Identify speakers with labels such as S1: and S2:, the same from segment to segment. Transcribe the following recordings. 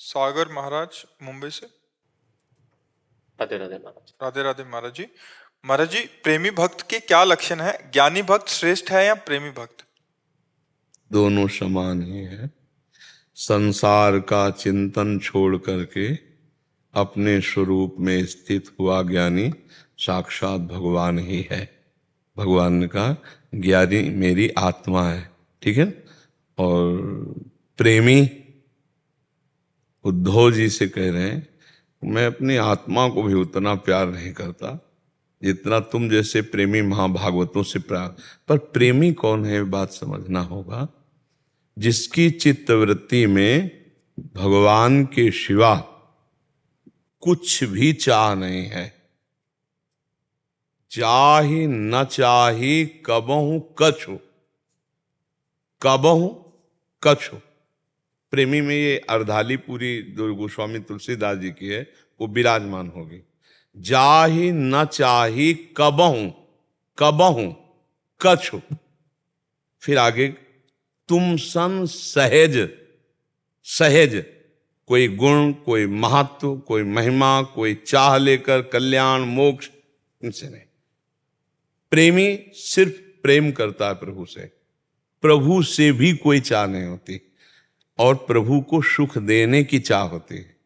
S1: सागर महाराज मुंबई से।
S2: राधे राधे महाराज।
S1: राधे राधे महाराज जी। महाराज जी, प्रेमी भक्त के क्या लक्षण है? ज्ञानी भक्त श्रेष्ठ है या प्रेमी भक्त?
S3: दोनों समान ही है। संसार का चिंतन छोड़ करके अपने स्वरूप में स्थित हुआ ज्ञानी साक्षात भगवान ही है। भगवान ने कहा ज्ञानी मेरी आत्मा है, ठीक है। और प्रेमी उद्धव जी से कह रहे हैं मैं अपनी आत्मा को भी उतना प्यार नहीं करता जितना तुम जैसे प्रेमी महाभागवतों से प्यार। पर प्रेमी कौन है बात समझना होगा। जिसकी चित्तवृत्ति में भगवान के सिवा कुछ भी चाह नहीं है। चाही न चाही कबहु कछु, कबहु कछु। प्रेमी में ये अर्धाली पूरी जो गोस्वामी तुलसीदास जी की है वो विराजमान होगी। जाही न चाही कबहु, कबहु कछु। फिर आगे तुम सन सहज, सहज कोई गुण, कोई महत्व, कोई महिमा, कोई चाह लेकर कल्याण मोक्ष, इनसे नहीं। प्रेमी सिर्फ प्रेम करता है प्रभु से, प्रभु से भी कोई चाह नहीं होती। और प्रभु को सुख देने की चाह होती है।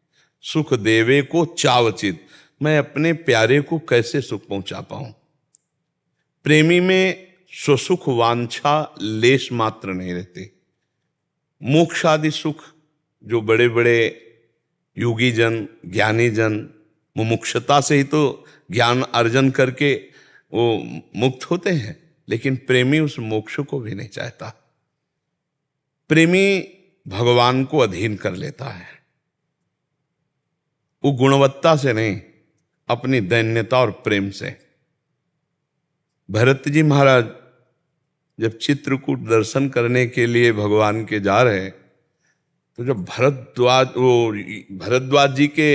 S3: सुख देवे को चावचित, मैं अपने प्यारे को कैसे सुख पहुंचा पाऊं। प्रेमी में स्वसुख वांछा लेश मात्र नहीं रहती। मोक्ष आदि सुख जो बड़े बड़े योगी जन, ज्ञानी जन मुमुक्षता से ही तो ज्ञान अर्जन करके वो मुक्त होते हैं, लेकिन प्रेमी उस मोक्ष को भी नहीं चाहता। प्रेमी भगवान को अधीन कर लेता है। वो गुणवत्ता से नहीं, अपनी दैन्यता और प्रेम से। भरत जी महाराज जब चित्रकूट दर्शन करने के लिए भगवान के जा रहे, तो जब भरद्वाज जी के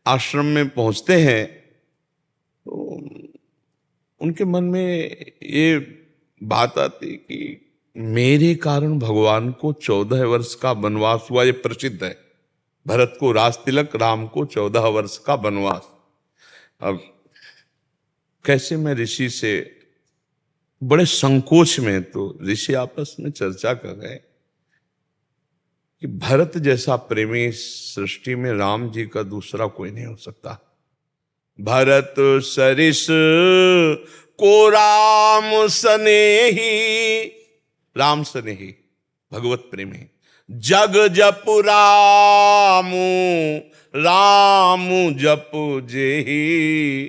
S3: आश्रम में पहुंचते हैं तो उनके मन में ये बात आती कि मेरे कारण भगवान को 14 वर्ष का वनवास हुआ। ये प्रसिद्ध है, भरत को राज तिलक, राम को 14 वर्ष का वनवास। अब कैसे मैं ऋषि से, बड़े संकोच में, तो ऋषि आपस में चर्चा कर रहे कि भरत जैसा प्रेमी सृष्टि में राम जी का दूसरा कोई नहीं हो सकता। भरत सरिस को राम सनेही, राम स्नेही भगवत प्रेमी। जग जप रामू, रामू जप जेही।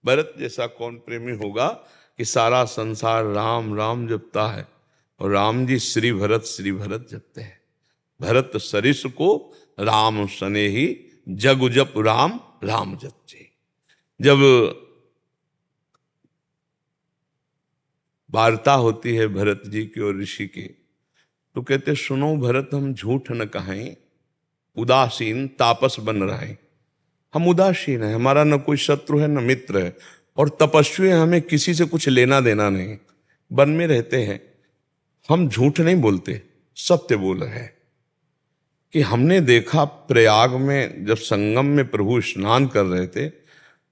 S3: भरत जैसा कौन प्रेमी होगा कि सारा संसार राम राम जपता है और राम जी श्री भरत जपते हैं। भरत सरिस को राम स्नेही, जग जप राम राम जप जे। जब वार्ता होती है भरत जी की और ऋषि की, तो कहते सुनो भरत, हम झूठ न कहें, उदासीन तापस बन रहे। हम उदासीन है, हमारा न कोई शत्रु है न मित्र है, और तपस्वी है, हमें किसी से कुछ लेना देना नहीं, वन में रहते हैं। हम झूठ नहीं बोलते, सत्य बोल रहे हैं कि हमने देखा प्रयाग में जब संगम में प्रभु स्नान कर रहे थे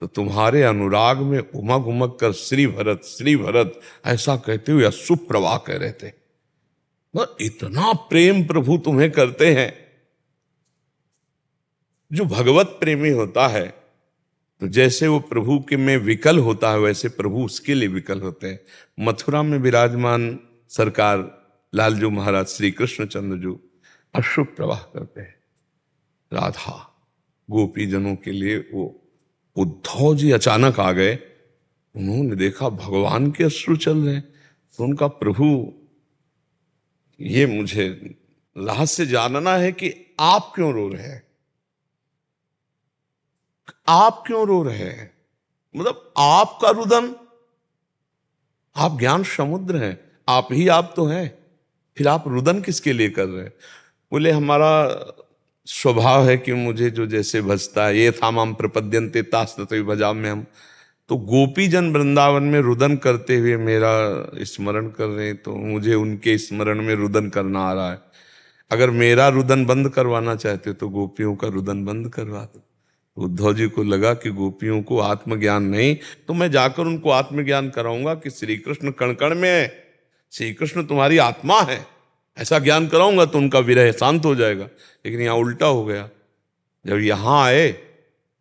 S3: तो तुम्हारे अनुराग में उमग उमग कर श्री भरत ऐसा कहते हुए अशुभ प्रवाह कह रहे थे। इतना प्रेम प्रभु तुम्हें करते हैं। जो भगवत प्रेमी होता है तो जैसे वो प्रभु के में विकल होता है, वैसे प्रभु उसके लिए विकल होते हैं। मथुरा में विराजमान सरकार लालजू महाराज श्री कृष्णचंद्र जी अशुभ प्रवाह करते हैं। राधा गोपी जनों के लिए वो उद्धव जी अचानक आ गए, उन्होंने देखा भगवान के अश्रु चल रहे हैं, तो उनका प्रभु, ये मुझे रहस्य जानना है कि आप क्यों रो रहे हैं, आप क्यों रो रहे हैं। मतलब आपका रुदन, आप ज्ञान समुद्र हैं, आप ही आप तो हैं, फिर आप रुदन किसके लिए कर रहे हैं। बोले हमारा स्वभाव है कि मुझे जो जैसे भजता है, ये था माम प्रपद्यन्ते तास्ततो भजाम में हम, तो गोपी जन वृंदावन में रुदन करते हुए मेरा स्मरण कर रहे हैं, तो मुझे उनके स्मरण में रुदन करना आ रहा है। अगर मेरा रुदन बंद करवाना चाहते तो गोपियों का रुदन बंद करवा दो। उद्धव जी को लगा कि गोपियों को आत्मज्ञान नहीं, तो मैं जाकर उनको आत्मज्ञान कराऊंगा कि श्री कृष्ण कण कण में है, श्री कृष्ण तुम्हारी आत्मा है, ऐसा ज्ञान कराऊंगा तो उनका विरह शांत हो जाएगा। लेकिन यहाँ उल्टा हो गया। जब यहाँ आए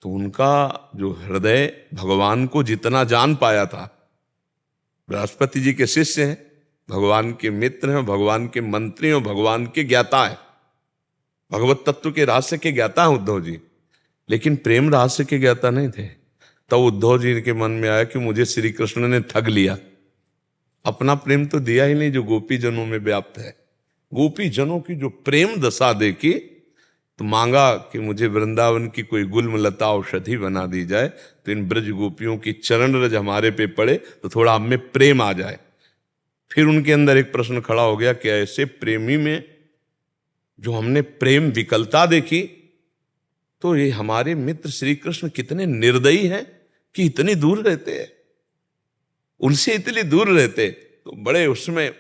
S3: तो उनका जो हृदय भगवान को जितना जान पाया था, बृहस्पति जी के शिष्य हैं, भगवान के मित्र हैं, भगवान के मंत्री हैं, भगवान के ज्ञाता है, भगवत तत्व के रहस्य के ज्ञाता हैं उद्धव जी, लेकिन प्रेम रहस्य के ज्ञाता नहीं थे। तब उद्धव जी के मन में आया कि मुझे श्री कृष्ण ने ठग लिया, अपना प्रेम तो दिया ही नहीं जो गोपी जनों में व्याप्त है। गोपी जनों की जो प्रेम दशा देखी तो मांगा कि मुझे वृंदावन की कोई गुल्म लता औषधि बना दी जाए, तो इन ब्रज गोपियों की चरण रज हमारे पे पड़े तो थोड़ा हमें प्रेम आ जाए। फिर उनके अंदर एक प्रश्न खड़ा हो गया कि ऐसे प्रेमी में जो हमने प्रेम विकलता देखी, तो ये हमारे मित्र श्री कृष्ण कितने निर्दयी हैं कि इतनी दूर रहते हैं, उनसे इतनी दूर रहते। तो बड़े उसमें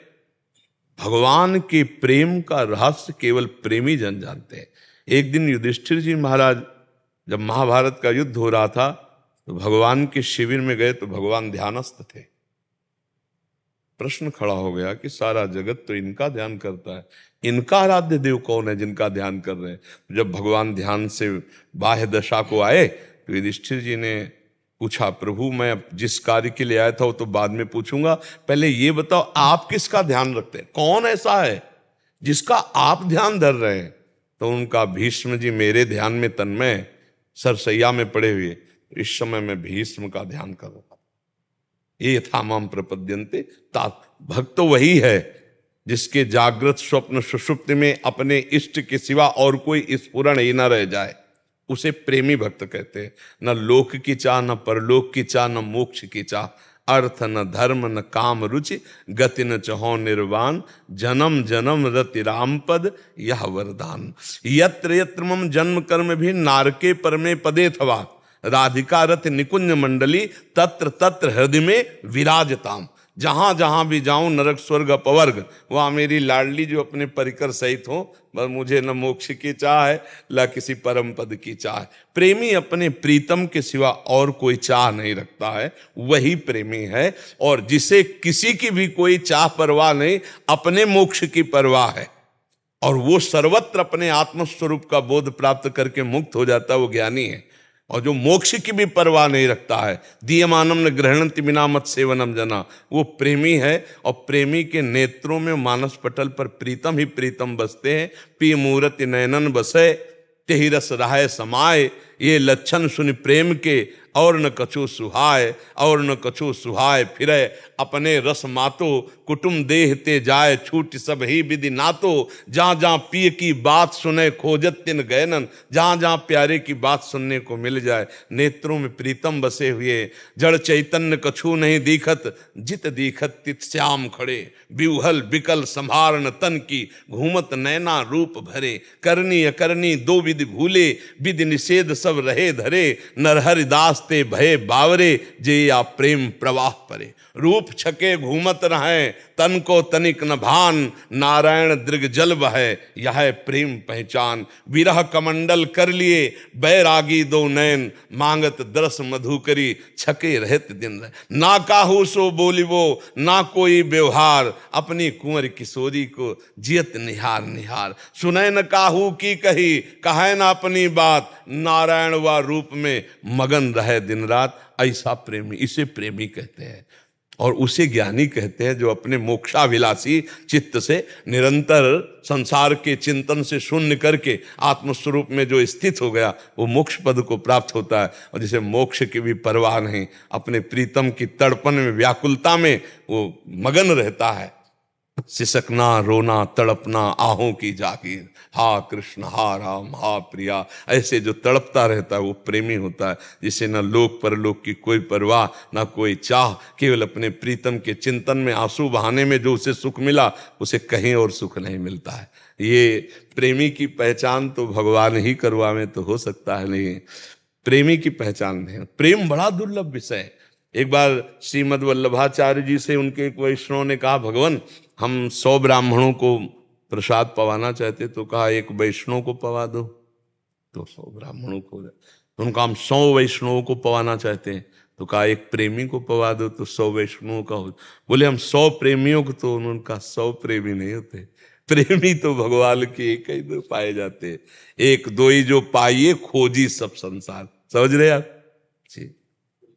S3: भगवान के प्रेम का रहस्य केवल प्रेमी जन जानते हैं। एक दिन युधिष्ठिर जी महाराज जब महाभारत का युद्ध हो रहा था तो भगवान के शिविर में गए तो भगवान ध्यानस्थ थे। प्रश्न खड़ा हो गया कि सारा जगत तो इनका ध्यान करता है, इनका आराध्य देव कौन है जिनका ध्यान कर रहे हैं। जब भगवान ध्यान से बाह्य दशा को आए तो युधिष्ठिर जी ने पूछा, प्रभु मैं जिस कार्य के लिए आया था वो तो बाद में पूछूंगा, पहले ये बताओ आप किसका ध्यान रखते हैं, कौन ऐसा है जिसका आप ध्यान धर रहे हैं। तो उनका भीष्म जी मेरे ध्यान में तन्मय सरसैया में पड़े हुए, इस समय मैं भीष्म का ध्यान कर रहा था। ये था माम प्रपद्यन्ते तात। भक्त तो वही है जिसके जागृत स्वप्न सुषुप्ति में अपने इष्ट के सिवा और कोई स्फुरण ही न रह जाए, उसे प्रेमी भक्त कहते हैं। न लोक की चाह, न परलोक की चाह, न मोक्ष की चाह, अर्थ न धर्म न काम रुचि, गति न चहो निर्वाण, जन्म जन्म रति राम पद यह वरदान। यत्र यत्र मम जन्म कर्म भी नारके परमे पदे थवा, राधिका रथ निकुंज मंडली तत्र तत्र हृदय में विराजताम। जहां जहां भी जाऊं नरक स्वर्ग अपवर्ग, वहां मेरी लाडली जो अपने परिकर सहित हो। बस मुझे न मोक्ष की चाह है न किसी परम पद की चाह है। प्रेमी अपने प्रीतम के सिवा और कोई चाह नहीं रखता है, वही प्रेमी है। और जिसे किसी की भी कोई चाह परवाह नहीं, अपने मोक्ष की परवाह है, और वो सर्वत्र अपने आत्मस्वरूप का बोध प्राप्त करके मुक्त हो जाता है, वो ज्ञानी है। और जो मोक्ष की भी परवाह नहीं रखता है, दीयमानम न ग्रहणंति बिना मत सेवनम जना, वो प्रेमी है। और प्रेमी के नेत्रों में मानस पटल पर प्रीतम ही प्रीतम बसते हैं। पी मूर्ति नयनन बसे तेहि रस राय समाये, ये लक्षण सुन प्रेम के और न कछु सुहाय, और न कछु सुहाय फिरे अपने रस मातो, कुटुम देह ते जाए छूट सब ही विधि नातो, जहाँ जहाँ पिय की बात सुने खोजत तिन गयनन, जहाँ जहाँ प्यारे की बात सुनने को मिल जाए। नेत्रों में प्रीतम बसे हुए, जड़ चैतन्य कछु नहीं दिखत, जित दिखत तित श्याम खड़े, बिउहल बिकल संभारण तन की, घूमत नैना रूप भरे, करनी अकरनी दो विधि भूले, विधि निषेध सब रहे धरे, नरहरिदास ते भये बावरे, जे या प्रेम प्रवाह परे। रूप छके घूमत रहे तन को तनिक न भान, नारायण दृग जल बहे यह प्रेम पहचान। विरह कमंडल कर लिए बैरागी दो नयन, मांगत दरस मधुकरी छके रहत दिन। ना काहू सो बोलिबो ना कोई व्यवहार, अपनी कुंवर किशोरी को जियत निहार निहार। सुनै न काहू की कही कहे ना अपनी बात, नारायण व रूप में मगन रहे दिन रात। ऐसा प्रेमी, इसे प्रेमी कहते हैं। और उसे ज्ञानी कहते हैं जो अपने मोक्षाभिलाषी चित्त से निरंतर संसार के चिंतन से शून्य करके आत्मस्वरूप में जो स्थित हो गया, वो मोक्ष पद को प्राप्त होता है। और जिसे मोक्ष की भी परवाह नहीं, अपने प्रीतम की तड़पन में व्याकुलता में वो मगन रहता है। सिसकना रोना तड़पना आहों की जागीर, हा कृष्ण हा राम हा प्रिया, ऐसे जो तड़पता रहता है वो प्रेमी होता है। जिसे न लोक परलोक की कोई परवाह, न कोई चाह, केवल अपने प्रीतम के चिंतन में आंसू बहाने में जो उसे सुख मिला, उसे कहीं और सुख नहीं मिलता है। ये प्रेमी की पहचान तो भगवान ही करवावें तो हो सकता है, नहीं प्रेमी की पहचान नहीं। प्रेम बड़ा दुर्लभ विषय है। एक बार श्रीमद् वल्लभाचार्य जी से उनके एक वैष्णव ने कहा, भगवान हम 100 ब्राह्मणों को प्रसाद पवाना चाहते तो कहा 1 वैष्णव को पवा दो, तो 100 ब्राह्मणों को। उनका हम 100 वैष्णवों को पवाना चाहते हैं तो कहा 1 प्रेमी को पवा दो, तो 100 वैष्णवों का हो। बोले हम 100 प्रेमियों को, तो उनका 100 प्रेमी नहीं होते, प्रेमी तो भगवान के एक ही दो पाए जाते हैं। 1 2 ही जो पाइए खोजी सब संसार। समझ रहे आप जी।